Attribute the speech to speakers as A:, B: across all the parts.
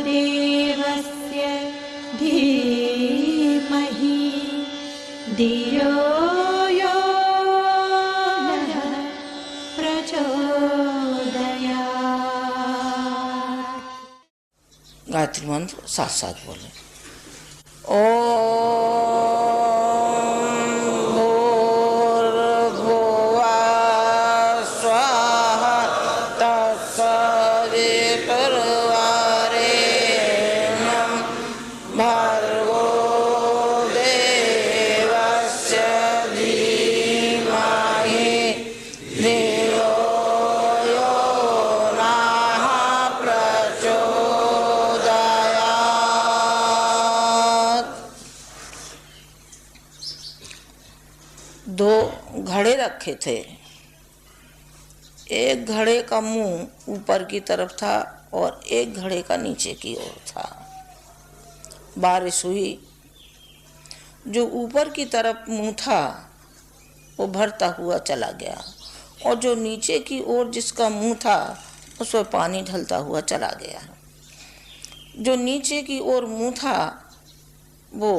A: देवस्य धीमहि धियो यो नः प्रचोदयात्।
B: गायत्री मंत्र साथ साथ बोले। ओम भूर्भुवः स्वाहा तत्सवितुर्वरेण्यं भर्गो देवस्य धीमहि धियो यो नः प्रचोदयात्। दो घड़े रखे थे। एक घड़े का मुंह ऊपर की तरफ था और एक घड़े का नीचे की ओर था। बारिश हुई। जो ऊपर की तरफ मुंह था वो भरता हुआ चला गया और जो नीचे की ओर जिसका मुंह था उसमें पानी ढलता हुआ चला गया। जो नीचे की ओर मुंह था वो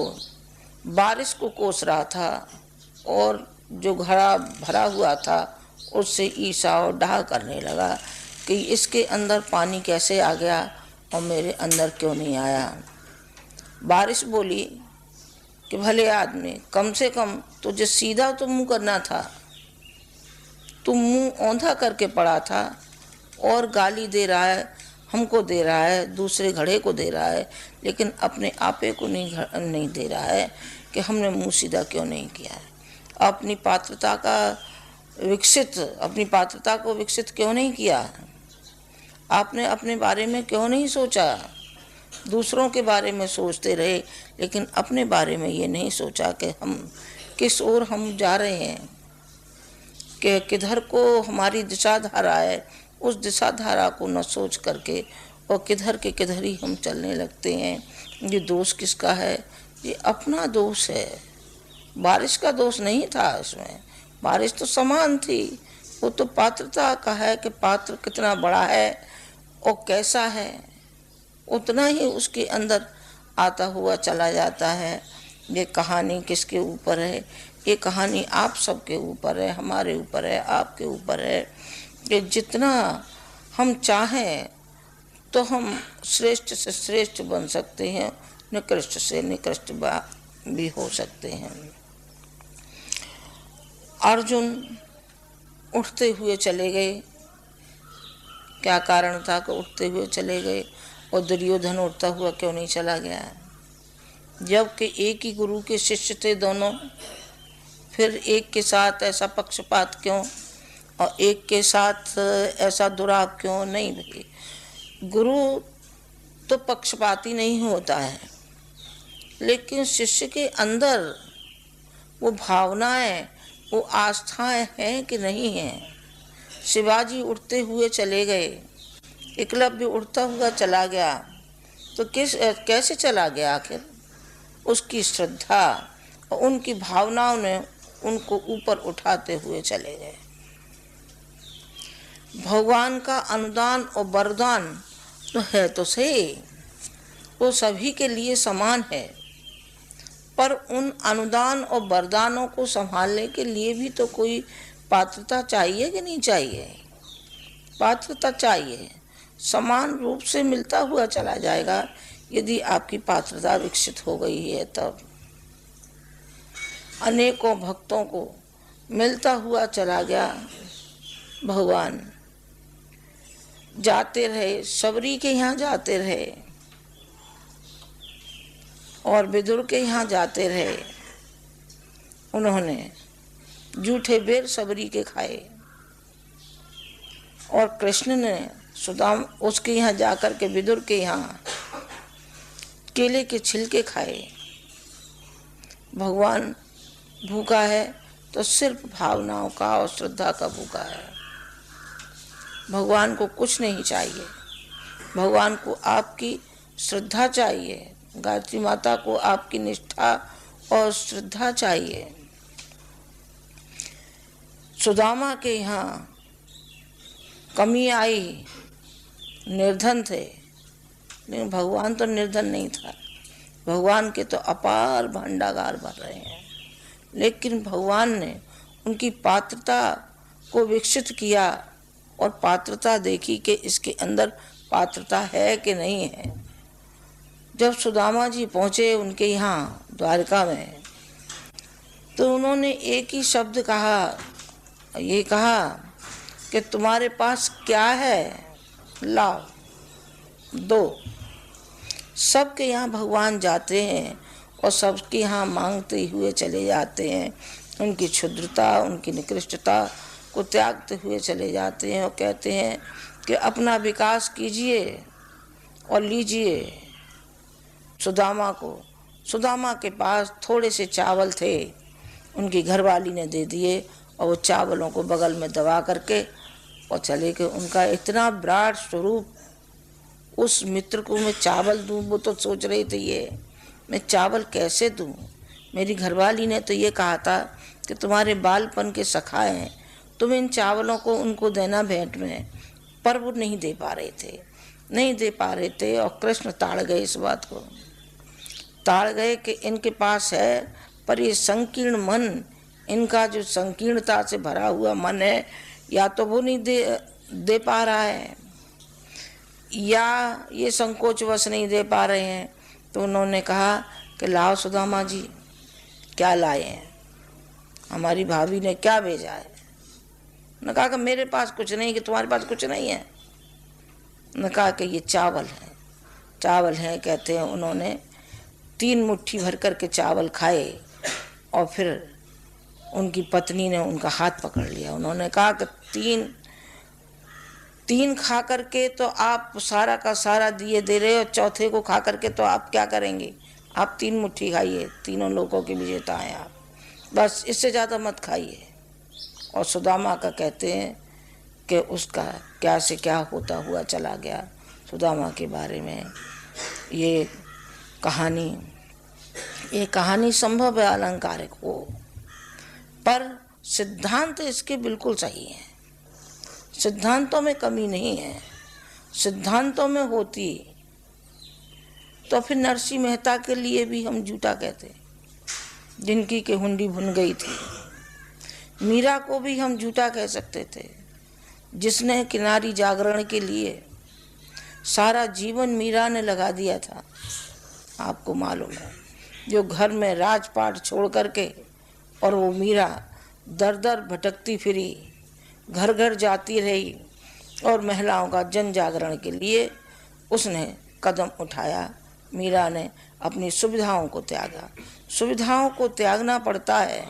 B: बारिश को कोस रहा था और जो घड़ा भरा हुआ था उससे ईसा और डाह करने लगा कि इसके अंदर पानी कैसे आ गया और मेरे अंदर क्यों नहीं आया। बारिश बोली कि भले आदमी, कम से कम तुझे सीधा तो मुंह करना था। तू मुंह औंधा करके पड़ा था और गाली दे रहा है, हमको दे रहा है, दूसरे घड़े को दे रहा है, लेकिन अपने आपे को नहीं दे रहा है कि हमने मुंह सीधा क्यों नहीं किया है। अपनी पात्रता को विकसित क्यों नहीं किया। आपने अपने बारे में क्यों नहीं सोचा। दूसरों के बारे में सोचते रहे लेकिन अपने बारे में ये नहीं सोचा कि हम किस ओर हम जा रहे हैं, कि किधर को हमारी दिशा धारा है। उस दिशा धारा को न सोच करके और किधर के किधर ही हम चलने लगते हैं। ये दोष किसका है? ये अपना दोष है। बारिश का दोष नहीं था इसमें। बारिश तो समान थी। वो तो पात्रता का है कि पात्र कितना बड़ा है और कैसा है, उतना ही उसके अंदर आता हुआ चला जाता है। ये कहानी किसके ऊपर है? ये कहानी आप सबके ऊपर है, हमारे ऊपर है, आपके ऊपर है कि जितना हम चाहें तो हम श्रेष्ठ से श्रेष्ठ बन सकते हैं, निकृष्ट से निकृष्ट भी हो सकते हैं। अर्जुन उठते हुए चले गए। क्या कारण था कि उठते हुए चले गए और दुर्योधन उठता हुआ क्यों नहीं चला गया? जबकि एक ही गुरु के शिष्य थे दोनों, फिर एक के साथ ऐसा पक्षपात क्यों और एक के साथ ऐसा दुराव क्यों? नहीं भाई, गुरु तो पक्षपाती नहीं होता है, लेकिन शिष्य के अंदर वो भावनाएं, वो आस्थाएं हैं कि नहीं हैं। शिवाजी उठते हुए चले गए, एकलव्य उठता हुआ चला गया, तो कैसे चला गया? आखिर उसकी श्रद्धा और उनकी भावनाओं ने उनको ऊपर उठाते हुए चले गए। भगवान का अनुदान और वरदान तो है तो सही, वो सभी के लिए समान है, पर उन अनुदान और वरदानों को संभालने के लिए भी तो कोई पात्रता चाहिए कि नहीं चाहिए? पात्रता चाहिए। समान रूप से मिलता हुआ चला जाएगा यदि आपकी पात्रता विकसित हो गई है तब। अनेकों भक्तों को मिलता हुआ चला गया भगवान। जाते रहे, सबरी के यहाँ जाते रहे और विदुर के यहाँ जाते रहे। उन्होंने जूठे बेर सबरी के खाए और कृष्ण ने सुदाम उसके यहाँ जाकर के विदुर के यहाँ केले के छिलके खाए। भगवान भूखा है तो सिर्फ भावनाओं का और श्रद्धा का भूखा है। भगवान को कुछ नहीं चाहिए, भगवान को आपकी श्रद्धा चाहिए। गायत्री माता को आपकी निष्ठा और श्रद्धा चाहिए। सुदामा के यहाँ कमी आई, निर्धन थे, लेकिन भगवान तो निर्धन नहीं था। भगवान के तो अपार भंडागार भर रहे हैं, लेकिन भगवान ने उनकी पात्रता को विकसित किया और पात्रता देखी कि इसके अंदर पात्रता है कि नहीं है। जब सुदामा जी पहुँचे उनके यहाँ द्वारका में, तो उन्होंने एक ही शब्द कहा, ये कहा कि तुम्हारे पास क्या है, लाओ दो। सबके यहाँ भगवान जाते हैं और सबके यहाँ मांगते हुए चले जाते हैं, उनकी क्षुद्रता, उनकी निकृष्टता को त्यागते हुए चले जाते हैं और कहते हैं कि अपना विकास कीजिए और लीजिए सुदामा को। सुदामा के पास थोड़े से चावल थे, उनकी घरवाली ने दे दिए और वो चावलों को बगल में दबा करके और चले गए। उनका इतना विराट स्वरूप, उस मित्र को मैं चावल दूं, वो तो सोच रही थी ये मैं चावल कैसे दूं। मेरी घरवाली ने तो ये कहा था कि तुम्हारे बालपन के सखा हैं, तुम इन चावलों को उनको देना भेंट में, पर वो नहीं दे पा रहे थे और कृष्ण ताड़ गए, इस बात को ताड़ गए कि इनके पास है, पर ये संकीर्ण मन, इनका जो संकीर्णता से भरा हुआ मन है, या तो वो नहीं दे पा रहा है या ये संकोचवश नहीं दे पा रहे हैं। तो उन्होंने कहा कि लाओ सुदामा जी, क्या लाए हैं, हमारी भाभी ने क्या भेजा है। उन्होंने कहा कि मेरे पास कुछ नहीं, कि तुम्हारे पास कुछ नहीं है। उन्होंने कहा कि ये चावल है। कहते हैं उन्होंने 3 मुट्ठी भर करके चावल खाए और फिर उनकी पत्नी ने उनका हाथ पकड़ लिया। उन्होंने कहा कि तीन खा करके तो आप सारा का सारा दिए दे रहे हो, चौथे को खा करके तो आप क्या करेंगे। आप 3 मुट्ठी खाइए, तीनों लोगों के विजेता हैं आप, बस इससे ज़्यादा मत खाइए। और सुदामा का कहते हैं कि उसका क्या से क्या होता हुआ चला गया। सुदामा के बारे में ये कहानी संभव है अलंकारिक हो, पर सिद्धांत इसके बिल्कुल सही है। सिद्धांतों में कमी नहीं है। सिद्धांतों में होती तो फिर नरसिंह मेहता के लिए भी हम झूठा कहते, जिनकी के हुंडी भुन गई थी। मीरा को भी हम झूठा कह सकते थे, जिसने किनारी जागरण के लिए सारा जीवन मीरा ने लगा दिया था। आपको मालूम है, जो घर में राजपाट छोड़ करके और वो मीरा दर दर भटकती फिरी, घर घर जाती रही और महिलाओं का जन जागरण के लिए उसने कदम उठाया। मीरा ने अपनी सुविधाओं को त्यागा। सुविधाओं को त्यागना पड़ता है,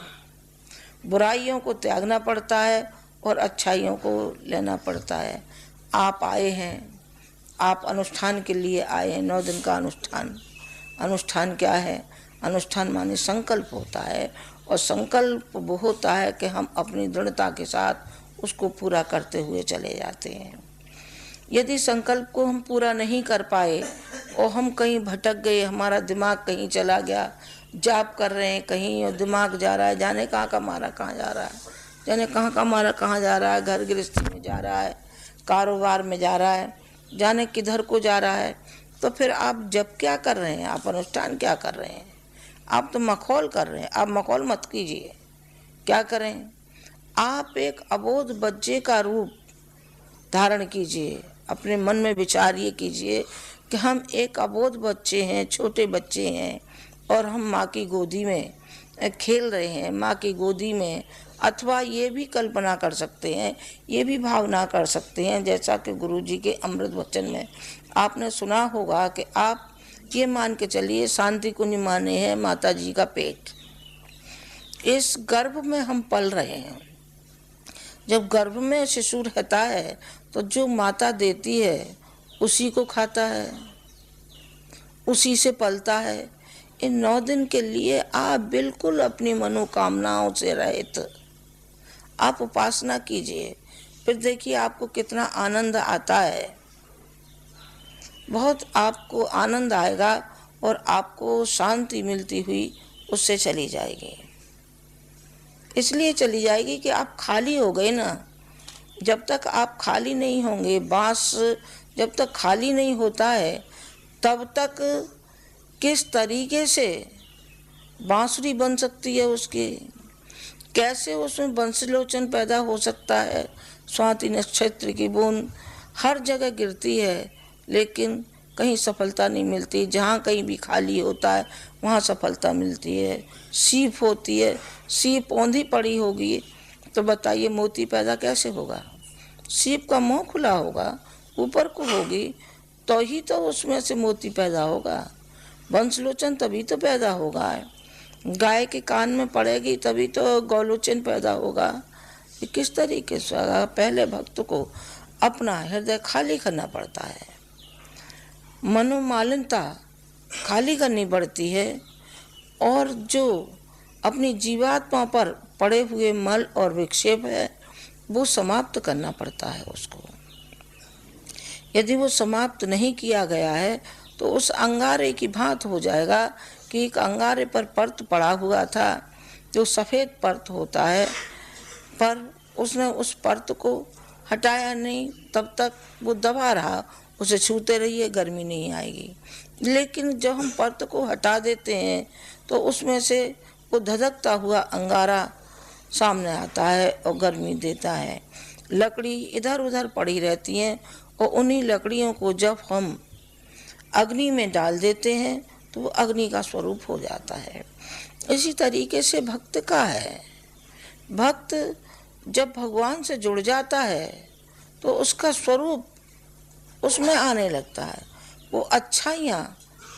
B: बुराइयों को त्यागना पड़ता है और अच्छाइयों को लेना पड़ता है। आप आए हैं, आप अनुष्ठान के लिए आए हैं, 9 दिन का अनुष्ठान। अनुष्ठान क्या है? अनुष्ठान माने संकल्प होता है, और संकल्प वो होता है कि हम अपनी दृढ़ता के साथ उसको पूरा करते हुए चले जाते हैं। यदि संकल्प को हम पूरा नहीं कर पाए और हम कहीं भटक गए, हमारा दिमाग कहीं चला गया, जाप कर रहे हैं कहीं और दिमाग जा रहा है, जाने कहाँ का हमारा कहाँ जा रहा है, जाने कहाँ का हमारा कहाँ जा रहा है, घर गृहस्थी में जा रहा है, कारोबार में जा रहा है, जाने किधर को जा रहा है, तो फिर आप जब क्या कर रहे हैं, आप अनुष्ठान क्या कर रहे हैं? आप तो मखौल कर रहे हैं। आप मखौल मत कीजिए। क्या करें? आप एक अबोध बच्चे का रूप धारण कीजिए, अपने मन में विचारिए कीजिए कि हम एक अबोध बच्चे हैं, छोटे बच्चे हैं, और हम माँ की गोदी में खेल रहे हैं, माँ की गोदी में। अथवा ये भी कल्पना कर सकते हैं, ये भी भावना कर सकते हैं, जैसा कि गुरु जी के अमृत वचन में आपने सुना होगा कि आप ये मान के चलिए शांति कुंज माने है माता जी का पेट। इस गर्भ में हम पल रहे हैं। जब गर्भ में शिशु रहता है तो जो माता देती है उसी को खाता है, उसी से पलता है। इन 9 दिन के लिए आप बिल्कुल अपनी मनोकामनाओं से रहित आप उपासना कीजिए, फिर देखिए आपको कितना आनंद आता है। बहुत आपको आनंद आएगा और आपको शांति मिलती हुई उससे चली जाएगी। इसलिए चली जाएगी कि आप खाली हो गए ना। जब तक आप खाली नहीं होंगे, बांस जब तक खाली नहीं होता है तब तक किस तरीके से बांसुरी बन सकती है उसकी, कैसे उसमें वंशलोचन पैदा हो सकता है। स्वाति नक्षत्र की बूंद हर जगह गिरती है, लेकिन कहीं सफलता नहीं मिलती। जहाँ कहीं भी खाली होता है वहाँ सफलता मिलती है। सीप होती है, सीप औंधी पड़ी होगी तो बताइए मोती पैदा कैसे होगा। सीप का मुंह खुला होगा, ऊपर को होगी, तो ही तो उसमें से मोती पैदा होगा। वंशलोचन तभी तो पैदा होगा। गाय के कान में पड़ेगी तभी तो गौलोचन पैदा होगा। ये किस तरीके से होगा? पहले भक्त को अपना हृदय खाली करना पड़ता है, मनोमालिनता खाली करनी पड़ती है, और जो अपनी जीवात्मा पर पड़े हुए मल और विक्षेप है वो समाप्त करना पड़ता है उसको। यदि वो समाप्त नहीं किया गया है तो उस अंगारे की भांत हो जाएगा कि एक अंगारे पर परत पड़ा हुआ था, जो सफ़ेद परत होता है, पर उसने उस परत को हटाया नहीं, तब तक वो दबा रहा, उसे छूते रहिए गर्मी नहीं आएगी। लेकिन जब हम परत को हटा देते हैं तो उसमें से वो धधकता हुआ अंगारा सामने आता है और गर्मी देता है। लकड़ी इधर उधर पड़ी रहती हैं और उन्हीं लकड़ियों को जब हम अग्नि में डाल देते हैं तो वो अग्नि का स्वरूप हो जाता है। इसी तरीके से भक्त का है। भक्त जब भगवान से जुड़ जाता है तो उसका स्वरूप उसमें आने लगता है। वो अच्छाइयाँ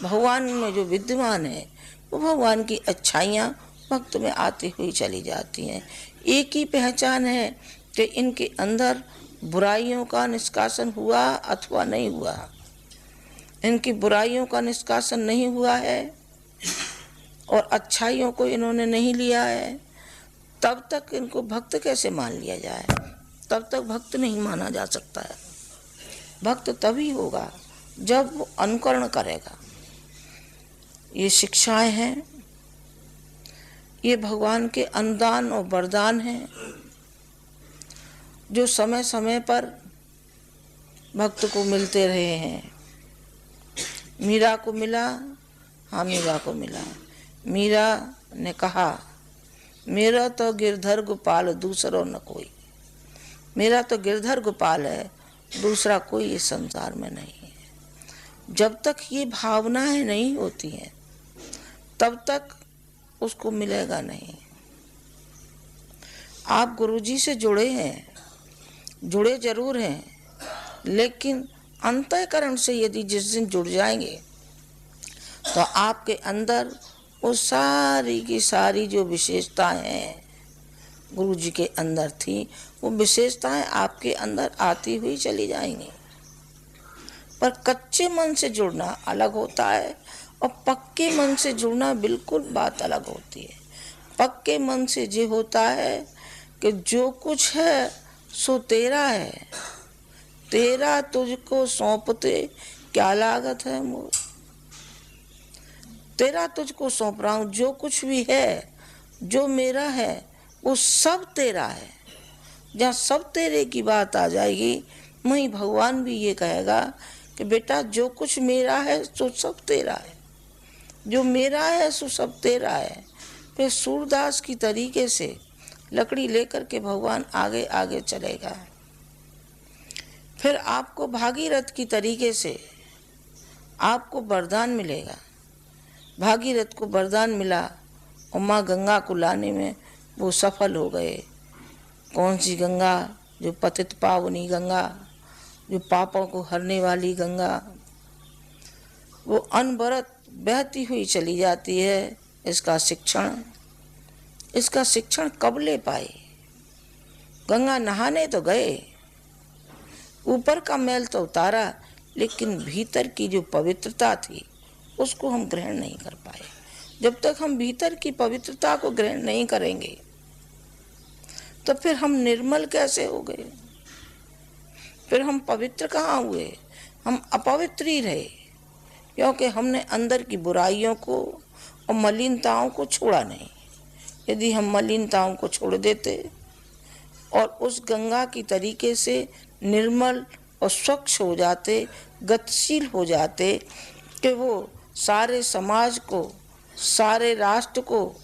B: भगवान में जो विद्यमान है वो भगवान की अच्छाइयाँ भक्त में आती हुई चली जाती हैं। एक ही पहचान है कि इनके अंदर बुराइयों का निष्कासन हुआ अथवा नहीं हुआ। इनकी बुराइयों का निष्कासन नहीं हुआ है और अच्छाइयों को इन्होंने नहीं लिया है, तब तक इनको भक्त कैसे मान लिया जाए? तब तक भक्त नहीं माना जा सकता है। भक्त तभी होगा जब वो अनुकरण करेगा। ये शिक्षाएं हैं, ये भगवान के अनुदान और वरदान हैं जो समय समय पर भक्त को मिलते रहे हैं। मीरा को मिला, हाँ मीरा को मिला। मीरा ने कहा मेरा तो गिरधर गोपाल दूसरो न कोई। मेरा तो गिरधर गोपाल है, दूसरा कोई इस संसार में नहीं है। जब तक ये भावनाएं नहीं होती हैं तब तक उसको मिलेगा नहीं। आप गुरुजी से जुड़े हैं, जुड़े जरूर हैं, लेकिन अंतःकरण से यदि जिस दिन जुड़ जाएंगे तो आपके अंदर वो सारी की सारी जो विशेषताएं हैं गुरुजी के अंदर थी, वो विशेषताएं आपके अंदर आती हुई चली जाएंगी। पर कच्चे मन से जुड़ना अलग होता है और पक्के मन से जुड़ना बिल्कुल बात अलग होती है। पक्के मन से ये होता है कि जो कुछ है सो तेरा है, तेरा तुझको सौंपते क्या लागत है मोर। तेरा तुझको सौंप रहा हूँ, जो कुछ भी है जो मेरा है वो सब तेरा है। जहाँ सब तेरे की बात आ जाएगी वहीं भगवान भी ये कहेगा कि बेटा जो कुछ मेरा है सो सब तेरा है, जो मेरा है सो सब तेरा है। फिर सूरदास की तरीके से लकड़ी लेकर के भगवान आगे आगे चलेगा। फिर आपको भागीरथ की तरीके से आपको वरदान मिलेगा। भागीरथ को वरदान मिला और माँ गंगा को लाने में वो सफल हो गए। कौन सी गंगा? जो पतित पावनी गंगा, जो पापों को हरने वाली गंगा। वो अनवरत बहती हुई चली जाती है। इसका शिक्षण कब ले पाए? गंगा नहाने तो गए, ऊपर का मैल तो उतारा, लेकिन भीतर की जो पवित्रता थी उसको हम ग्रहण नहीं कर पाए। जब तक हम भीतर की पवित्रता को ग्रहण नहीं करेंगे तो फिर हम निर्मल कैसे हो गए? फिर हम पवित्र कहाँ हुए? हम अपवित्र ही रहे, क्योंकि हमने अंदर की बुराइयों को और मलिनताओं को छोड़ा नहीं। यदि हम मलिनताओं को छोड़ देते और उस गंगा की तरीके से निर्मल और स्वच्छ हो जाते, गतिशील हो जाते, कि वो सारे समाज को, सारे राष्ट्र को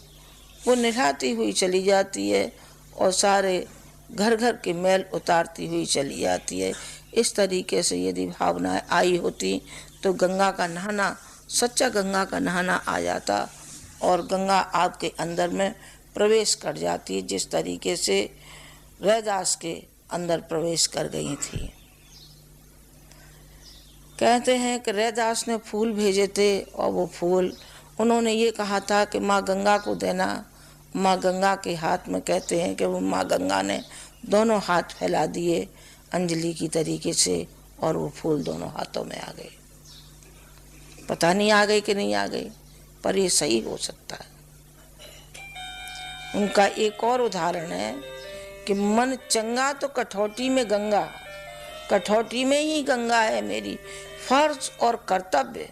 B: वो निभाती हुई चली जाती है और सारे घर घर के मैल उतारती हुई चली जाती है। इस तरीके से यदि भावनाएं आई होती तो गंगा का नहाना, सच्चा गंगा का नहाना आ जाता और गंगा आपके अंदर में प्रवेश कर जाती, जिस तरीके से रैदास के अंदर प्रवेश कर गई थी। कहते हैं कि रैदास ने फूल भेजे थे और वो फूल उन्होंने ये कहा था कि माँ गंगा को देना। माँ गंगा के हाथ में कहते हैं कि वो माँ गंगा ने दोनों हाथ फैला दिए अंजलि की तरीके से और वो फूल दोनों हाथों में आ गए। पता नहीं आ गए कि नहीं आ गए, पर ये सही हो सकता है। उनका एक और उदाहरण है कि मन चंगा तो कठौती में गंगा, कठौती में ही गंगा है मेरी। फर्ज और कर्तव्य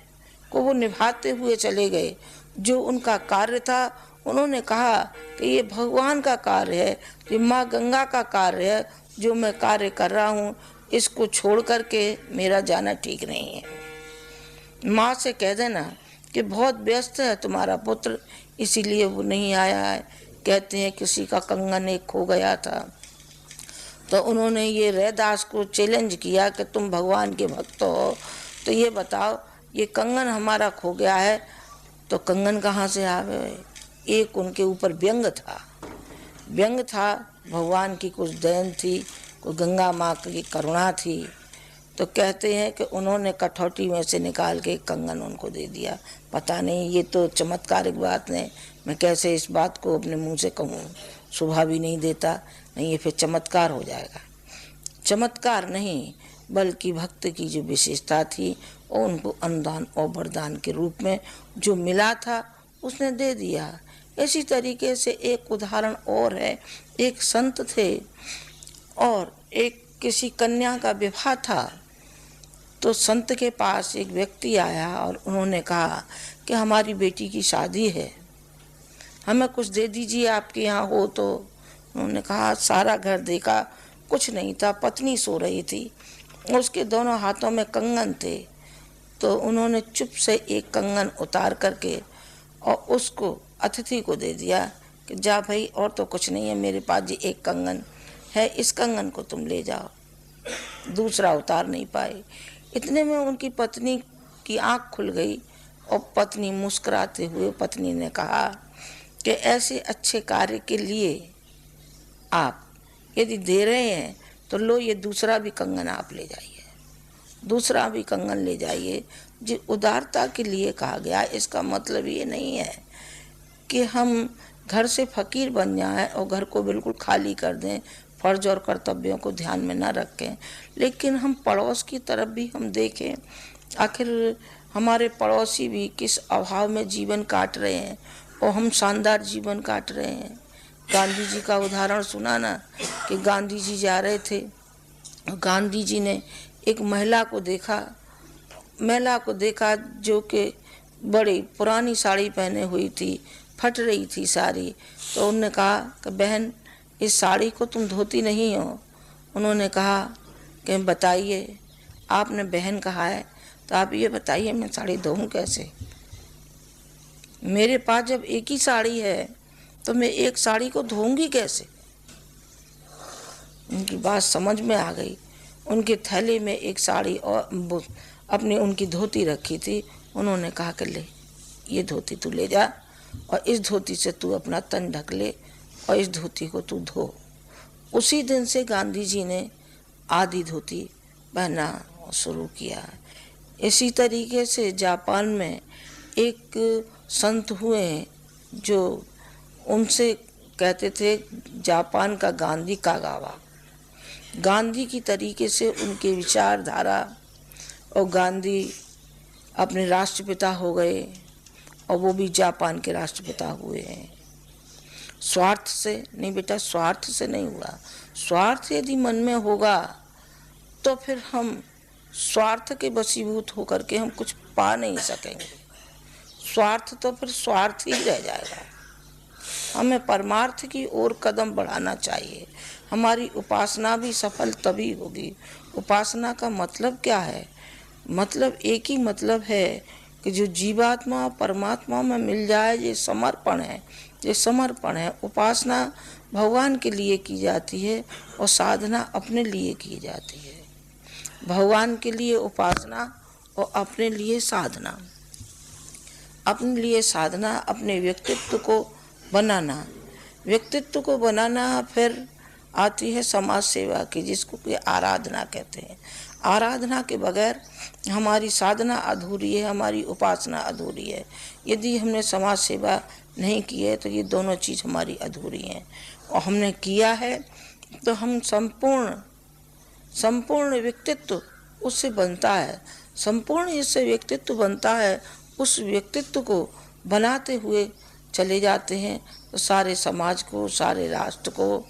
B: को वो निभाते हुए चले गए। जो उनका कार्य था उन्होंने कहा कि ये भगवान का कार्य है, ये माँ गंगा का कार्य है, जो मैं कार्य कर रहा हूँ इसको छोड़ करके मेरा जाना ठीक नहीं है। माँ से कह देना कि बहुत व्यस्त है तुम्हारा पुत्र, इसीलिए वो नहीं आया है। कहते हैं किसी का कंगन एक खो गया था तो उन्होंने ये रैदास को चैलेंज किया कि तुम भगवान के भक्त हो तो ये बताओ ये कंगन हमारा खो गया है तो कंगन कहाँ से आ गए। एक उनके ऊपर व्यंग था, व्यंग था, भगवान की कुछ दयन थी, कोई गंगा माँ की करुणा थी। तो कहते हैं कि उन्होंने कठौती में से निकाल के कंगन उनको दे दिया। पता नहीं, ये तो चमत्कारिक बात नहीं, मैं कैसे इस बात को अपने मुंह से कहूँ, शोभा भी नहीं देता, नहीं ये फिर चमत्कार हो जाएगा। चमत्कार नहीं बल्कि भक्त की जो विशेषता थी और उनको अनुदान और वरदान के रूप में जो मिला था उसने दे दिया। इसी तरीके से एक उदाहरण और है, एक संत थे और एक किसी कन्या का विवाह था तो संत के पास एक व्यक्ति आया और उन्होंने कहा कि हमारी बेटी की शादी है, हमें कुछ दे दीजिए आपके यहाँ हो तो। उन्होंने कहा सारा घर देखा, कुछ नहीं था, पत्नी सो रही थी, उसके दोनों हाथों में कंगन थे। तो उन्होंने चुप से एक कंगन उतार करके और उसको अतिथि को दे दिया कि जा भाई, और तो कुछ नहीं है मेरे पास, जी एक कंगन है, इस कंगन को तुम ले जाओ। दूसरा उतार नहीं पाए। इतने में उनकी पत्नी की आंख खुल गई और पत्नी मुस्कुराते हुए पत्नी ने कहा कि ऐसे अच्छे कार्य के लिए आप यदि दे रहे हैं तो लो ये दूसरा भी कंगन आप ले जाइए, दूसरा भी कंगन ले जाइए। जो उदारता के लिए कहा गया, इसका मतलब ये नहीं है कि हम घर से फकीर बन जाएं और घर को बिल्कुल खाली कर दें, फर्ज और कर्तव्यों को ध्यान में न रखें, लेकिन हम पड़ोस की तरफ भी हम देखें। आखिर हमारे पड़ोसी भी किस अभाव में जीवन काट रहे हैं और हम शानदार जीवन काट रहे हैं। गांधी जी का उदाहरण सुना ना कि गांधी जी जा रहे थे, गांधी जी ने एक महिला को देखा जो कि बड़ी पुरानी साड़ी पहने हुई थी, फट रही थी साड़ी। तो उन्होंने कहा कि बहन इस साड़ी को तुम धोती नहीं हो। उन्होंने कहा कि बताइए, आपने बहन कहा है तो आप ये बताइए मैं साड़ी धोऊं कैसे। मेरे पास जब एक ही साड़ी है तो मैं एक साड़ी को धोऊंगी कैसे। उनकी बात समझ में आ गई। उनके थैले में एक साड़ी और अपनी उनकी धोती रखी थी। उन्होंने कहा कि ले ये धोती तू ले जा और इस धोती से तू अपना तन ढक ले और इस धोती को तू धो। उसी दिन से गांधी जी ने आधी धोती पहनना शुरू किया। इसी तरीके से जापान में एक संत हुए जो उनसे कहते थे जापान का गांधी कागावा। गांधी की तरीके से उनके विचारधारा, और गांधी अपने राष्ट्रपिता हो गए और वो भी जापान के राष्ट्रपिता हुए हैं। स्वार्थ से नहीं बेटा, स्वार्थ से नहीं हुआ। स्वार्थ यदि मन में होगा तो फिर हम स्वार्थ के वशीभूत होकर के हम कुछ पा नहीं सकेंगे। स्वार्थ तो फिर स्वार्थ ही रह जाएगा। हमें परमार्थ की ओर कदम बढ़ाना चाहिए। हमारी उपासना भी सफल तभी होगी। उपासना का मतलब क्या है? मतलब एक ही मतलब है कि जो जीवात्मा परमात्मा में मिल जाए, ये समर्पण है, ये समर्पण है। उपासना भगवान के लिए की जाती है और साधना अपने लिए की जाती है। भगवान के लिए उपासना और अपने लिए साधना। अपने लिए साधना, अपने व्यक्तित्व को बनाना, व्यक्तित्व को बनाना। फिर आती है समाज सेवा की, जिसको कि आराधना कहते हैं। आराधना के बगैर हमारी साधना अधूरी है, हमारी उपासना अधूरी है। यदि हमने समाज सेवा नहीं की है तो ये दोनों चीज़ हमारी अधूरी हैं। और हमने किया है तो हम संपूर्ण व्यक्तित्व उससे बनता है। संपूर्ण इससे व्यक्तित्व बनता है। उस व्यक्तित्व को बनाते हुए चले जाते हैं तो सारे समाज को, सारे राष्ट्र को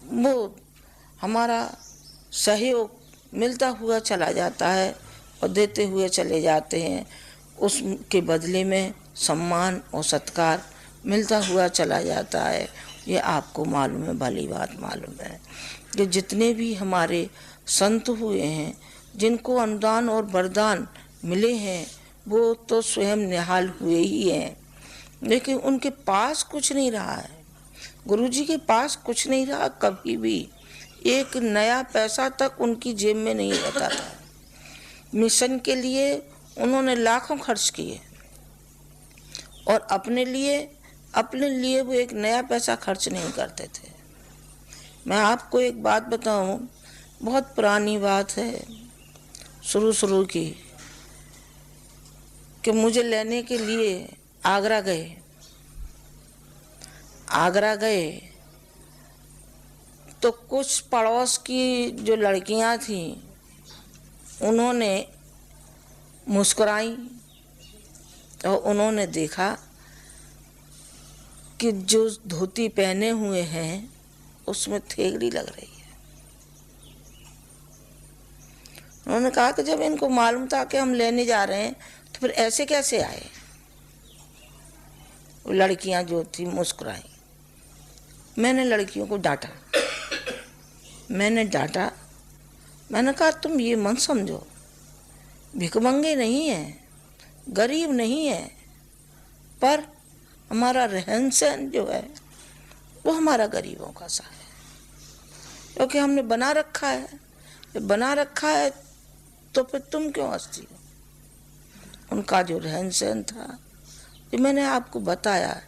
B: वो हमारा सहयोग मिलता हुआ चला जाता है और देते हुए चले जाते हैं। उसके बदले में सम्मान और सत्कार मिलता हुआ चला जाता है। ये आपको मालूम है, भली बात मालूम है कि जितने भी हमारे संत हुए हैं, जिनको अनुदान और वरदान मिले हैं, वो तो स्वयं निहाल हुए ही हैं, लेकिन उनके पास कुछ नहीं रहा है। गुरुजी के पास कुछ नहीं रहा। कभी भी एक नया पैसा तक उनकी जेब में नहीं रहता था। मिशन के लिए उन्होंने लाखों खर्च किए और अपने लिए वो एक नया पैसा खर्च नहीं करते थे। मैं आपको एक बात बताऊं, बहुत पुरानी बात है, शुरू की, कि मुझे लेने के लिए आगरा गए तो कुछ पड़ोस की जो लड़कियां थीं उन्होंने मुस्कुराई और उन्होंने देखा कि जो धोती पहने हुए हैं उसमें थेगड़ी लग रही है। उन्होंने कहा कि जब इनको मालूम था कि हम लेने जा रहे हैं तो फिर ऐसे कैसे आए। वो लड़कियां जो थी मुस्कुराई। मैंने लड़कियों को डांटा। मैंने कहा तुम ये मत समझो, भिखमंगे नहीं है, गरीब नहीं है, पर हमारा रहन सहन जो है वो हमारा गरीबों का सा है, क्योंकि हमने बना रखा है। जब बना रखा है तो फिर तुम क्यों हंसती हो। उनका जो रहन सहन था, जो मैंने आपको बताया,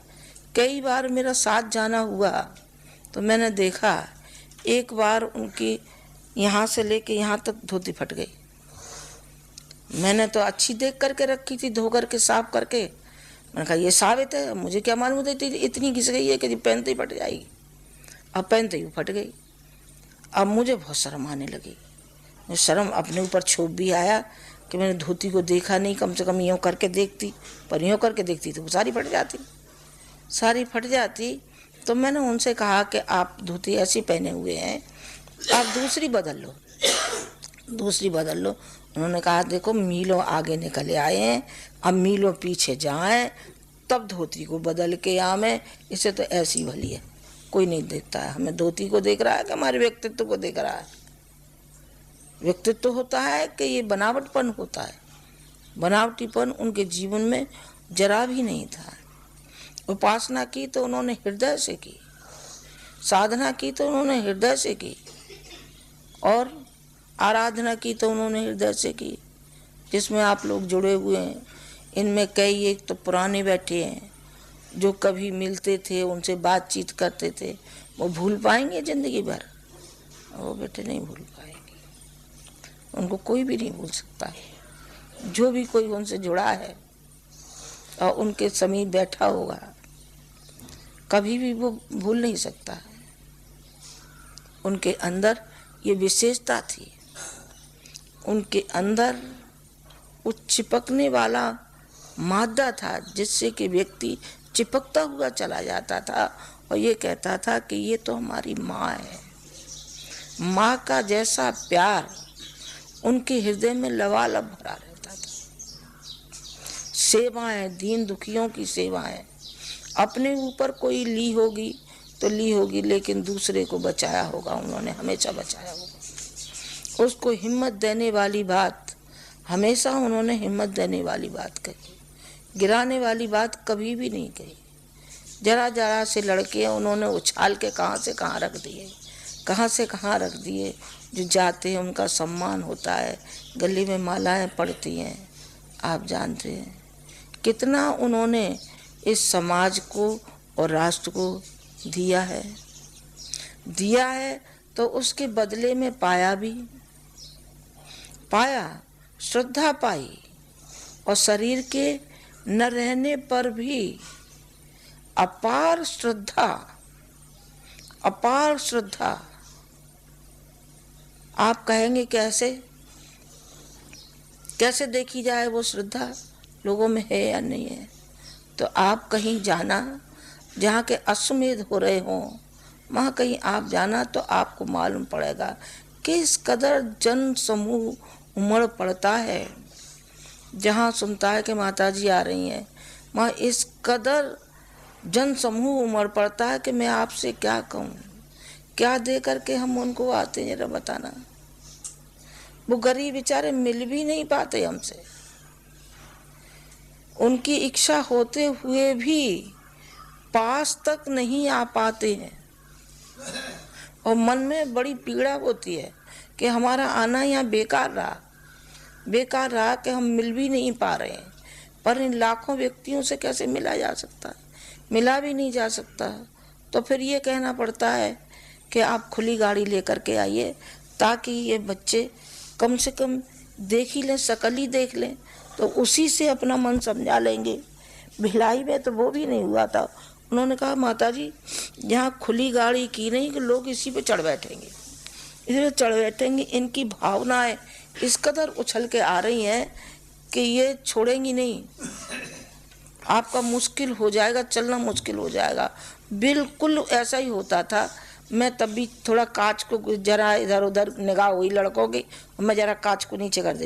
B: कई बार मेरा साथ जाना हुआ तो मैंने देखा, एक बार उनकी यहाँ से लेके यहाँ तक धोती फट गई। मैंने तो अच्छी देख करके रखी थी, धो करके साफ करके। मैंने कहा ये साबित है, मुझे क्या मालूम था इतनी घिस गई है कि पहनते ही फट जाएगी। अब पहनते ही फट गई। अब मुझे बहुत शर्म आने लगी। मुझे शर्म अपने ऊपर क्षोभ भी आया कि मैंने धोती को देखा नहीं, कम से कम यूँ करके देखती, पर यूँ करके देखती तो सारी फट जाती। तो मैंने उनसे कहा कि आप धोती ऐसी पहने हुए हैं, आप दूसरी बदल लो। उन्होंने कहा देखो मीलों आगे निकले आए हैं, अब मीलों पीछे जाएं तब धोती को बदल के आवे। इसे तो ऐसी भली है, कोई नहीं देखता है। हमें धोती को देख रहा है कि हमारे व्यक्तित्व को देख रहा है। व्यक्तित्व होता है कि ये बनावटपन होता है। बनावटीपन उनके जीवन में जरा भी नहीं था। उपासना की तो उन्होंने हृदय से की, साधना की तो उन्होंने हृदय से की, और आराधना की तो उन्होंने हृदय से की। जिसमें आप लोग जुड़े हुए हैं, इनमें कई एक तो पुराने बैठे हैं जो कभी मिलते थे, उनसे बातचीत करते थे। वो भूल पाएंगे जिंदगी भर? वो बेटे नहीं भूल पाएंगे। उनको कोई भी नहीं भूल सकता है। जो भी कोई उनसे जुड़ा है और उनके समीप बैठा होगा, कभी भी वो भूल नहीं सकता है। उनके अंदर ये विशेषता थी, उनके अंदर वो चिपकने वाला मादा था, जिससे कि व्यक्ति चिपकता हुआ चला जाता था और ये कहता था कि ये तो हमारी माँ है। माँ का जैसा प्यार उनके हृदय में लबालब भरा रहता था। सेवाएं, दीन दुखियों की सेवाएं, अपने ऊपर कोई ली होगी तो ली होगी, लेकिन दूसरे को बचाया होगा, उन्होंने हमेशा बचाया होगा। उसको हिम्मत देने वाली बात हमेशा उन्होंने हिम्मत देने वाली बात कही, गिराने वाली बात कभी भी नहीं कही। जरा जरा से लड़के उन्होंने उछाल के कहाँ से कहाँ रख दिए, कहाँ से कहाँ रख दिए। जो जाते हैं उनका सम्मान होता है, गले में मालाएं पड़ती हैं। आप जानते हैं कितना उन्होंने इस समाज को और राष्ट्र को दिया है तो उसके बदले में पाया श्रद्धा पाई, और शरीर के न रहने पर भी अपार श्रद्धा। आप कहेंगे कैसे देखी जाए वो श्रद्धा लोगों में है या नहीं है? तो आप कहीं जाना जहाँ के अश्वमेध हो रहे हों, वहाँ कहीं आप जाना तो आपको मालूम पड़ेगा कि इस कदर जन समूह उमड़ पड़ता है। जहाँ सुनता है कि माता जी आ रही हैं, वहाँ इस कदर जन समूह उमड़ पड़ता है कि मैं आपसे क्या कहूँ, क्या दे करके हम उनको आते हैं, जरा बताना। वो गरीब बेचारे मिल भी नहीं पाते हमसे, उनकी इच्छा होते हुए भी पास तक नहीं आ पाते हैं, और मन में बड़ी पीड़ा होती है कि हमारा आना यहाँ बेकार रहा कि हम मिल भी नहीं पा रहे हैं। पर इन लाखों व्यक्तियों से कैसे मिला जा सकता है? मिला भी नहीं जा सकता। तो फिर ये कहना पड़ता है कि आप खुली गाड़ी लेकर के आइए, ताकि ये बच्चे कम से कम देख ही लें, शकल ही देख लें, तो उसी से अपना मन समझा लेंगे। भिलाई में तो वो भी नहीं हुआ था। उन्होंने कहा माता जी यहाँ खुली गाड़ी की नहीं कि लोग इसी पे चढ़ बैठेंगे, इसलिए चढ़ बैठेंगे। इनकी भावनाएं इस कदर उछल के आ रही हैं कि ये छोड़ेंगी नहीं। आपका मुश्किल हो जाएगा, चलना मुश्किल हो जाएगा। बिल्कुल ऐसा ही होता था। मैं तब भी थोड़ा कांच को जरा इधर उधर निगाह हुई लड़कों की, मैं जरा कांच को नीचे कर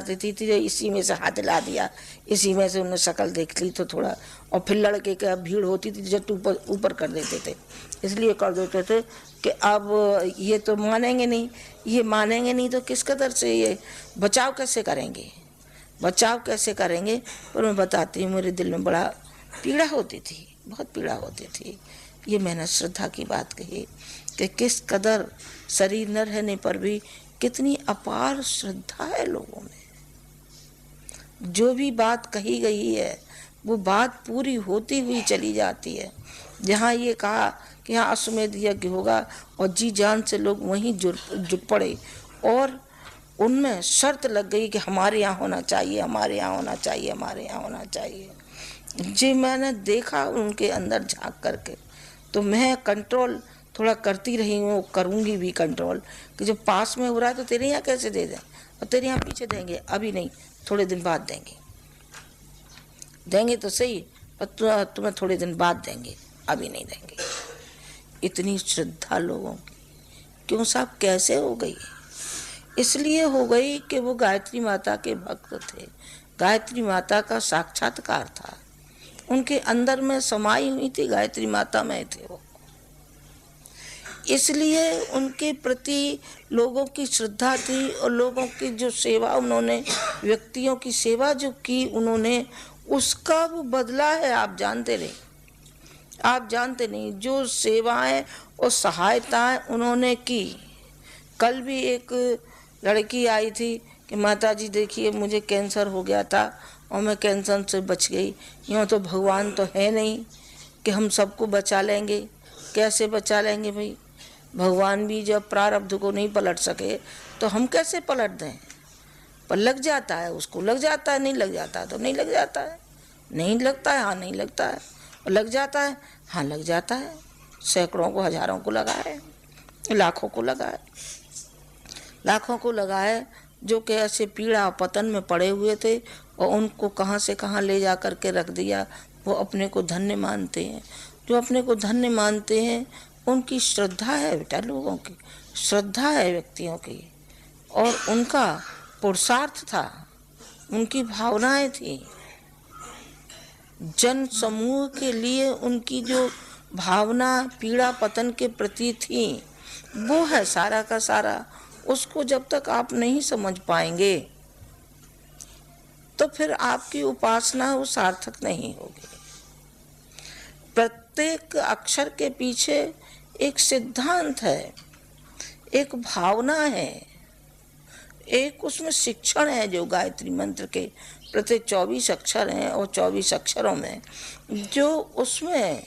B: देती थी, इसी में से हाथ हिला दिया, इसी में से उन्होंने शक्ल देख ली तो थोड़ा, और फिर लड़के का भीड़ होती थी जब ऊपर कर देते थे, इसलिए कर देते थे कि अब ये तो मानेंगे नहीं तो किस कदर से ये बचाव कैसे करेंगे। पर मैं बताती हूँ, मेरे दिल में बड़ा पीड़ा होती थी, बहुत पीड़ा होती थी। ये मैंने श्रद्धा की बात कही कि किस कदर शरीर न रहने पर भी कितनी अपार श्रद्धा है लोगों में। जो भी बात कही गई है वो बात पूरी होती हुई चली जाती है। जहाँ ये कहा कि यहाँ अश्वमेध यज्ञ होगा और जी जान से लोग वहीं जुट पड़े, और उनमें शर्त लग गई कि हमारे यहाँ होना चाहिए। जी मैंने देखा उनके अंदर झांक करके, तो मैं कंट्रोल थोड़ा करती रही हूँ, करूँगी भी कंट्रोल, कि जब पास में हो रहा है तो तेरे यहाँ कैसे दे दें, और तेरे यहाँ पीछे देंगे, अभी नहीं, थोड़े दिन बाद देंगे तो सही, पर तुम्हें थोड़े दिन बाद देंगे, अभी नहीं देंगे। इतनी श्रद्धा लोगों की क्यों साहब, कैसे हो गई? इसलिए हो गई कि वो गायत्री माता के भक्त थे, गायत्री माता का साक्षात्कार था, उनके अंदर में समाई हुई थी, गायत्री माता में थे वो। इसलिए उनके प्रति लोगों की श्रद्धा थी, और लोगों की जो सेवा उन्होंने, व्यक्तियों की सेवा जो की उन्होंने, उसका वो बदला है। आप जानते नहीं जो सेवाएं और सहायताएं उन्होंने की। कल भी एक लड़की आई थी कि माता जी देखिए मुझे कैंसर हो गया था और मैं कैंसर से बच गई। यूँ तो भगवान तो है नहीं कि हम सबको बचा लेंगे। कैसे बचा लेंगे भाई? भगवान भी जब प्रारब्ध को नहीं पलट सके तो हम कैसे पलट दें? पर लग जाता है, उसको लग जाता है, नहीं लग जाता है तो नहीं लग जाता है, नहीं लगता है हाँ नहीं लगता है, और लग जाता है हाँ लग जाता है। सैकड़ों को, हजारों को लगा है, लाखों को लगा है जो कि ऐसे पीड़ा पतन में पड़े हुए थे, और उनको कहाँ से कहाँ ले जा कर के रख दिया। वो अपने को धन्य मानते हैं। जो अपने को धन्य मानते हैं उनकी श्रद्धा है बेटा, लोगों की श्रद्धा है, व्यक्तियों की, और उनका पुरुषार्थ था, उनकी भावनाएं थी, जन समूह के लिए उनकी जो भावना पीड़ा पतन के प्रति थी, वो है सारा का सारा। उसको जब तक आप नहीं समझ पाएंगे तो फिर आपकी उपासना वो सार्थक नहीं होगी। प्रत्येक अक्षर के पीछे एक सिद्धांत है, एक भावना है, एक उसमें शिक्षण है। जो गायत्री मंत्र के प्रत्येक 24 अक्षर हैं और 24 अक्षरों में जो उसमें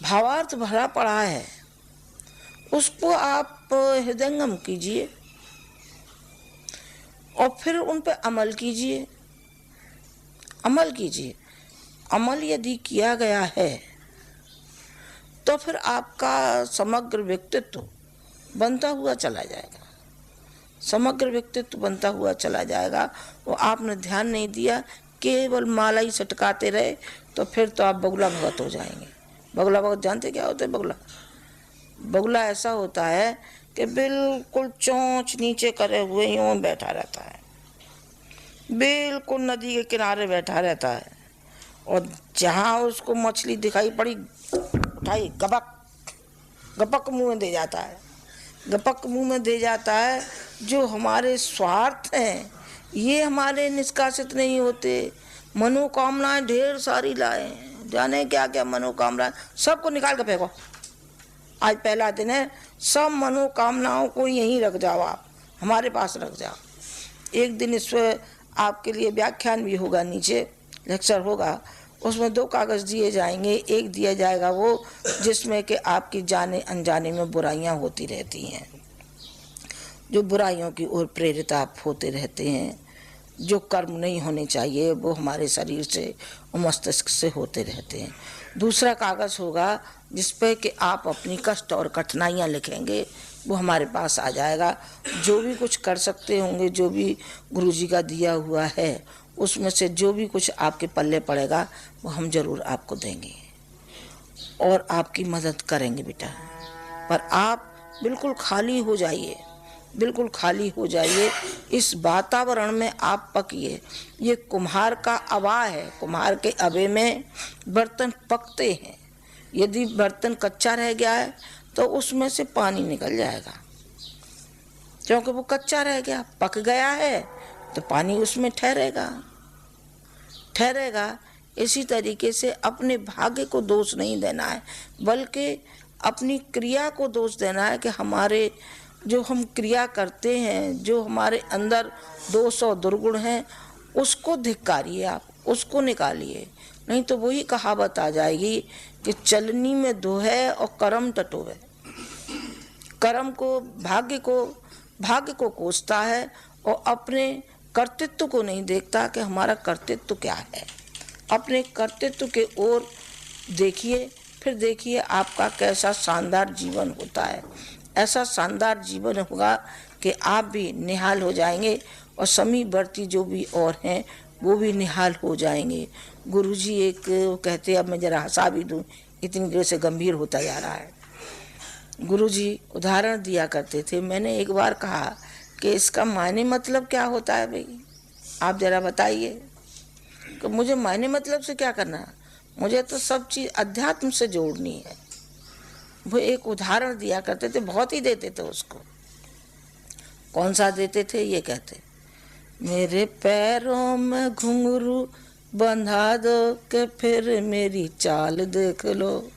B: भावार्थ भरा पड़ा है, उसको आप हृदयंगम कीजिए और फिर उन पर अमल कीजिए। अमल कीजिए। अमल यदि किया गया है तो फिर आपका समग्र व्यक्तित्व बनता हुआ चला जाएगा। समग्र व्यक्तित्व बनता हुआ चला जाएगा। वो आपने ध्यान नहीं दिया, केवल माला ही सटकाते रहे तो फिर तो आप बगुला भगत हो जाएंगे। बगुला भगत जानते क्या होते हैं? बगुला बगुला ऐसा होता है कि बिल्कुल चोंच नीचे करे हुए यूं बैठा रहता है, बिल्कुल नदी के किनारे बैठा रहता है, और जहाँ उसको मछली दिखाई पड़ी उठाई गपक गपक मुंह में दे जाता है, गपक मुंह में दे जाता है। जो हमारे स्वार्थ हैं ये हमारे निष्कासित नहीं होते। मनोकामनाएं ढेर सारी लाए, जाने क्या क्या मनोकामनाएं, सबको निकाल के फेंको। आज पहला दिन है, सब मनोकामनाओं को यहीं रख जाओ, आप हमारे पास रख जाओ। एक दिन इस पर आपके लिए व्याख्यान भी होगा, नीचे लेक्चर होगा, उसमें 2 कागज़ दिए जाएंगे। एक दिया जाएगा वो जिसमें कि आपकी जाने अनजाने में बुराइयां होती रहती हैं, जो बुराइयों की ओर प्रेरित आप होते रहते हैं, जो कर्म नहीं होने चाहिए वो हमारे शरीर से और मस्तिष्क से होते रहते हैं। दूसरा कागज़ होगा जिस पे कि आप अपनी कष्ट और कठिनाइयाँ लिखेंगे, वो हमारे पास आ जाएगा। जो भी कुछ कर सकते होंगे, जो भी गुरुजी का दिया हुआ है, उसमें से जो भी कुछ आपके पल्ले पड़ेगा वो हम जरूर आपको देंगे और आपकी मदद करेंगे बेटा। पर आप बिल्कुल खाली हो जाइए, बिल्कुल खाली हो जाइए। इस वातावरण में आप पकिए। ये कुम्हार का अवा है, कुम्हार के अवे में बर्तन पकते हैं। यदि बर्तन कच्चा रह गया है तो उसमें से पानी निकल जाएगा, क्योंकि वो कच्चा रह गया। पक गया है तो पानी उसमें ठहरेगा। इसी तरीके से अपने भाग्य को दोष नहीं देना है, बल्कि अपनी क्रिया को दोष देना है कि हमारे जो हम क्रिया करते हैं, जो हमारे अंदर दोष और दुर्गुण हैं, उसको धिक्कारिए, आप उसको निकालिए। नहीं तो वही कहावत आ जाएगी कि चलनी में दोहे और कर्म टटोवे। कर्म को भाग्य को कोसता है और अपने कर्तृत्व को नहीं देखता कि हमारा कर्तृत्व क्या है। अपने कर्तृत्व के ओर देखिए, फिर देखिए आपका कैसा शानदार जीवन होता है। ऐसा शानदार जीवन होगा कि आप भी निहाल हो जाएंगे और समीपवर्ती जो भी और हैं वो भी निहाल हो जाएंगे। गुरुजी एक कहते, अब मैं जरा हंसा भी दूँ, इतनी देर से गंभीर होता जा रहा है। गुरुजी उदाहरण दिया करते थे। मैंने एक बार कहा कि इसका मायने मतलब क्या होता है भाई, आप जरा बताइए। कि मुझे मायने मतलब से क्या करना, मुझे तो सब चीज़ अध्यात्म से जोड़नी है। वो एक उदाहरण दिया करते थे, बहुत ही देते थे उसको। कौन सा देते थे? ये कहते, मेरे पैरों में घुंघरू बंधा दो कि फिर मेरी चाल देख लो।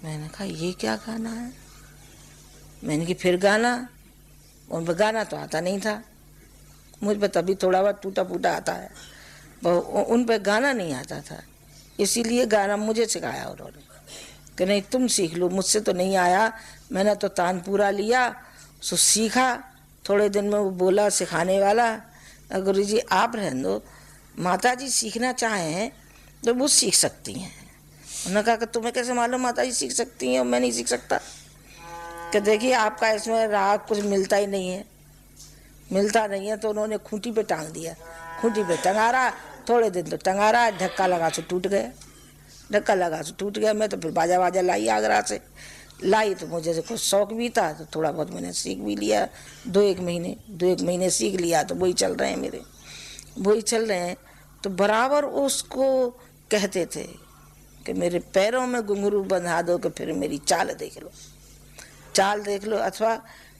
B: मैंने कहा ये क्या गाना है? मैंने कि फिर गाना, उन पर गाना तो आता नहीं था, मुझ पर तभी थोड़ा बहुत टूटा फूटा आता है, उन पर गाना नहीं आता था। इसीलिए गाना मुझे सिखाया उन्होंने कि नहीं तुम सीख लो, मुझसे तो नहीं आया। मैंने तो तानपुरा लिया, सो सीखा। थोड़े दिन में वो बोला सिखाने वाला, गुरुजी आप रहने दो, माता जी सीखना चाहें तो वो सीख सकती हैं। उन्होंने कहा कि तुम्हें कैसे मालूम माता जी सीख सकती हैं और मैं नहीं सीख सकता? कि देखिए आपका इसमें राग कुछ मिलता ही नहीं है, मिलता नहीं है। तो उन्होंने खूंटी पे टांग दिया, खूंटी पे टंगा रहा, थोड़े दिन तो टंगा रहा, धक्का लगा से टूट गया। मैं तो फिर बाजा लाई आगरा से लाई, तो मुझे कुछ शौक भी था तो थोड़ा बहुत मैंने सीख भी लिया। 2-1 महीने सीख लिया, तो वही चल रहे हैं मेरे, वही चल रहे हैं। तो बराबर उसको कहते थे कि मेरे पैरों में घुंघरू बंधा दो कि फिर मेरी चाल देख लो। चाल देख लो, अथवा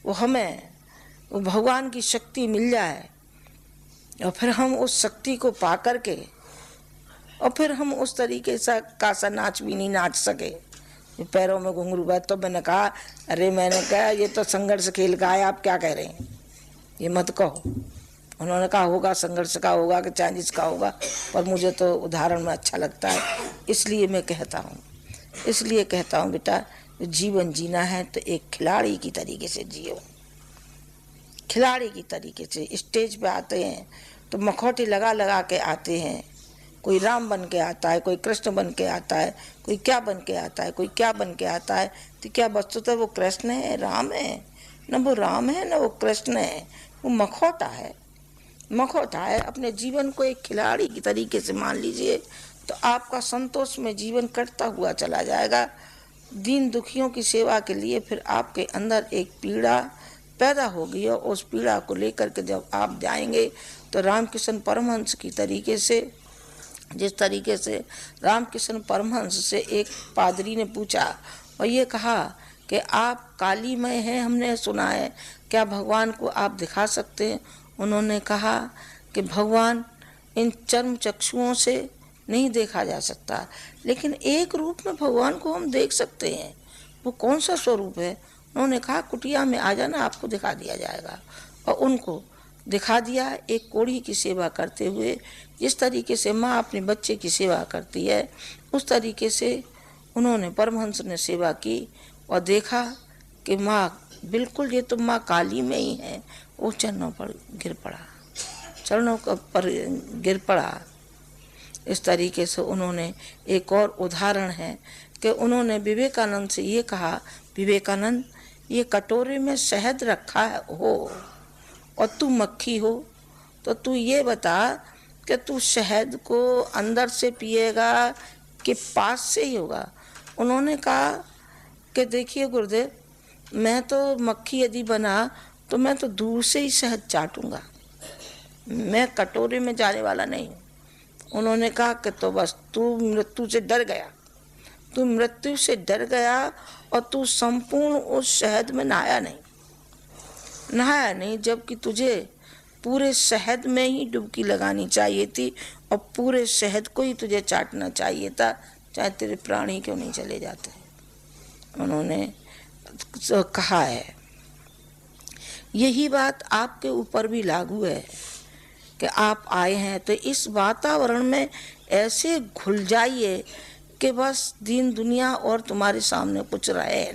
B: वो हमें वो भगवान की शक्ति मिल जाए और फिर हम उस शक्ति को पा करके और फिर हम उस तरीके सा नाच भी नहीं नाच सके, पैरों में घुंघरू बात। तो मैंने कहा मैंने कहा ये तो संघर्ष खेल का है, आप क्या कह रहे हैं, ये मत कहो। उन्होंने कहा होगा संघर्ष का होगा कि चाइनीज का होगा, पर मुझे तो उदाहरण में अच्छा लगता है, इसलिए मैं कहता हूँ बेटा, जीवन जीना है तो एक खिलाड़ी की तरीके से जियो। खिलाड़ी की तरीके से स्टेज पे आते हैं तो मखौटे लगा लगा के आते हैं, कोई राम बन के आता है, कोई कृष्ण बन के आता है, कोई क्या बन के आता है, कोई क्या बन के आता है। तो क्या वस्तुतः वो कृष्ण है, राम है? न वो राम है न वो कृष्ण है, वो मखौटा है, मखौटा है। अपने जीवन को एक खिलाड़ी की तरीके से मान लीजिए तो आपका संतोष में जीवन कटता हुआ चला जाएगा। दीन दुखियों की सेवा के लिए फिर आपके अंदर एक पीड़ा पैदा होगी और उस पीड़ा को लेकर के जब आप जाएंगे तो रामकृष्ण परमहंस की तरीके से, जिस तरीके से रामकृष्ण परमहंस से एक पादरी ने पूछा और ये कहा कि आप कालीमय हैं, हमने सुना है, क्या भगवान को आप दिखा सकते हैं? उन्होंने कहा कि भगवान इन चर्म चक्षुओं से नहीं देखा जा सकता, लेकिन एक रूप में भगवान को हम देख सकते हैं। वो कौन सा स्वरूप है? उन्होंने कहा कुटिया में आ जाना, आपको दिखा दिया जाएगा। और उनको दिखा दिया, एक कोढ़ी की सेवा करते हुए। जिस तरीके से माँ अपने बच्चे की सेवा करती है उस तरीके से उन्होंने, परमहंस ने सेवा की और देखा कि माँ बिल्कुल, ये तो माँ काली में ही है। वो चरणों पर गिर पड़ा, चरणों पर गिर पड़ा। इस तरीके से उन्होंने, एक और उदाहरण है कि उन्होंने विवेकानंद से ये कहा, विवेकानंद ये कटोरे में शहद रखा हो और तू मक्खी हो, तो तू ये बता कि तू शहद को अंदर से पिएगा कि पास से ही होगा? उन्होंने कहा कि देखिए गुरुदेव, मैं तो मक्खी यदि बना तो मैं तो दूर से ही शहद चाटूंगा, मैं कटोरे में जाने वाला नहीं हूँ। उन्होंने कहा कि तो बस तू मृत्यु से डर गया, तू मृत्यु से डर गया और तू संपूर्ण उस शहद में नहाया नहीं, जबकि तुझे पूरे शहद में ही डुबकी लगानी चाहिए थी और पूरे शहद को ही तुझे चाटना चाहिए था, चाहे तेरे प्राण ही क्यों नहीं चले जाते। उन्होंने कहा है। यही बात आपके ऊपर भी लागू है कि आप आए हैं तो इस वातावरण में ऐसे घुल जाइए कि बस दीन दुनिया और तुम्हारे सामने कुछ रहे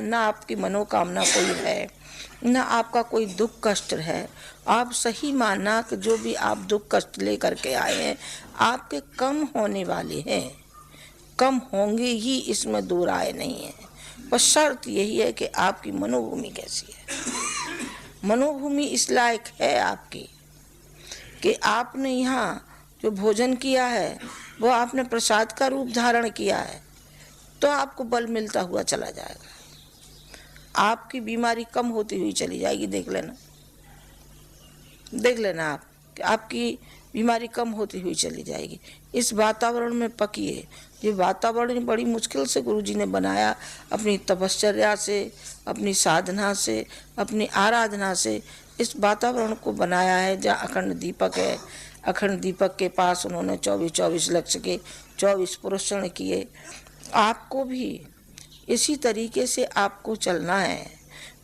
B: ना आपकी मनोकामना कोई है, ना आपका कोई दुख कष्ट है। आप सही मानना कि जो भी आप दुख कष्ट लेकर के आए हैं आपके कम होने वाले हैं, कम होंगे ही, इसमें दो राय नहीं है। पर शर्त यही है कि आपकी मनोभूमि कैसी है। मनोभूमि इस लायक है आपकी कि आपने यहाँ जो भोजन किया है वो आपने प्रसाद का रूप धारण किया है, तो आपको बल मिलता हुआ चला जाएगा, आपकी बीमारी कम होती हुई चली जाएगी। देख लेना आप कि आपकी बीमारी कम होती हुई चली जाएगी। इस वातावरण में पकिए। ये वातावरण बड़ी मुश्किल से गुरुजी ने बनाया, अपनी तपश्चर्या से, अपनी साधना से, अपनी आराधना से इस वातावरण को बनाया है जहाँ अखंड दीपक है। अखंड दीपक के पास उन्होंने 24 लक्ष्य के 24 पुरुषण किए। आपको भी इसी तरीके से आपको चलना है।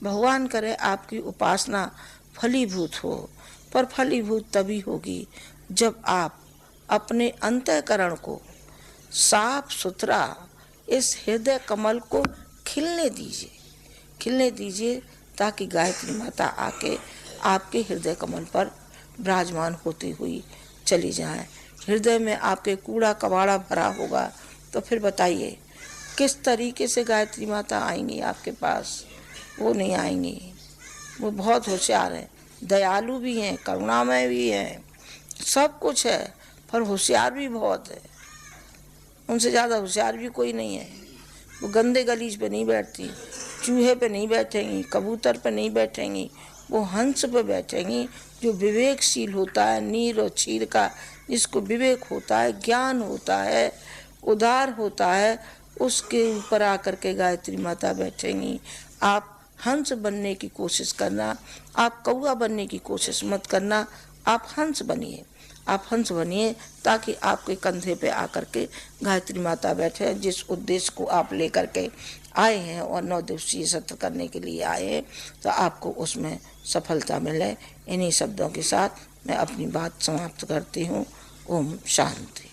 B: भगवान करे आपकी उपासना फलीभूत हो, पर फलीभूत तभी होगी जब आप अपने अंतःकरण को साफ सुथरा इस हृदय कमल को खिलने दीजिए ताकि गायत्री माता आके आपके हृदय कमल पर विराजमान होती हुई चली जाए। हृदय में आपके कूड़ा कबाड़ा भरा होगा तो फिर बताइए किस तरीके से गायत्री माता आएंगी आपके पास? वो नहीं आएंगी। वो बहुत होशियार है, दयालु भी हैं, करुणामय भी हैं, सब कुछ है, पर होशियार भी बहुत है। उनसे ज़्यादा होशियार भी कोई नहीं है। वो गंदे गलीज पे नहीं बैठती, चूहे पे नहीं बैठेंगी, कबूतर पे नहीं बैठेंगी, वो हंस पे बैठेंगी जो विवेकशील होता है, नीर और चीर का, जिसको विवेक होता है, ज्ञान होता है, उदार होता है, उसके ऊपर आकर के गायत्री माता बैठेंगी। आप हंस बनने की कोशिश करना, आप कौवा बनने की कोशिश मत करना, आप हंस बनिए। आप हंस बनिए ताकि आपके कंधे पे आकर के गायत्री माता बैठे। जिस उद्देश्य को आप लेकर के आए हैं और 9 दिवसीय सत्र करने के लिए आए हैं, तो आपको उसमें सफलता मिले। इन्हीं शब्दों के साथ मैं अपनी बात समाप्त करती हूँ। ओम शांति।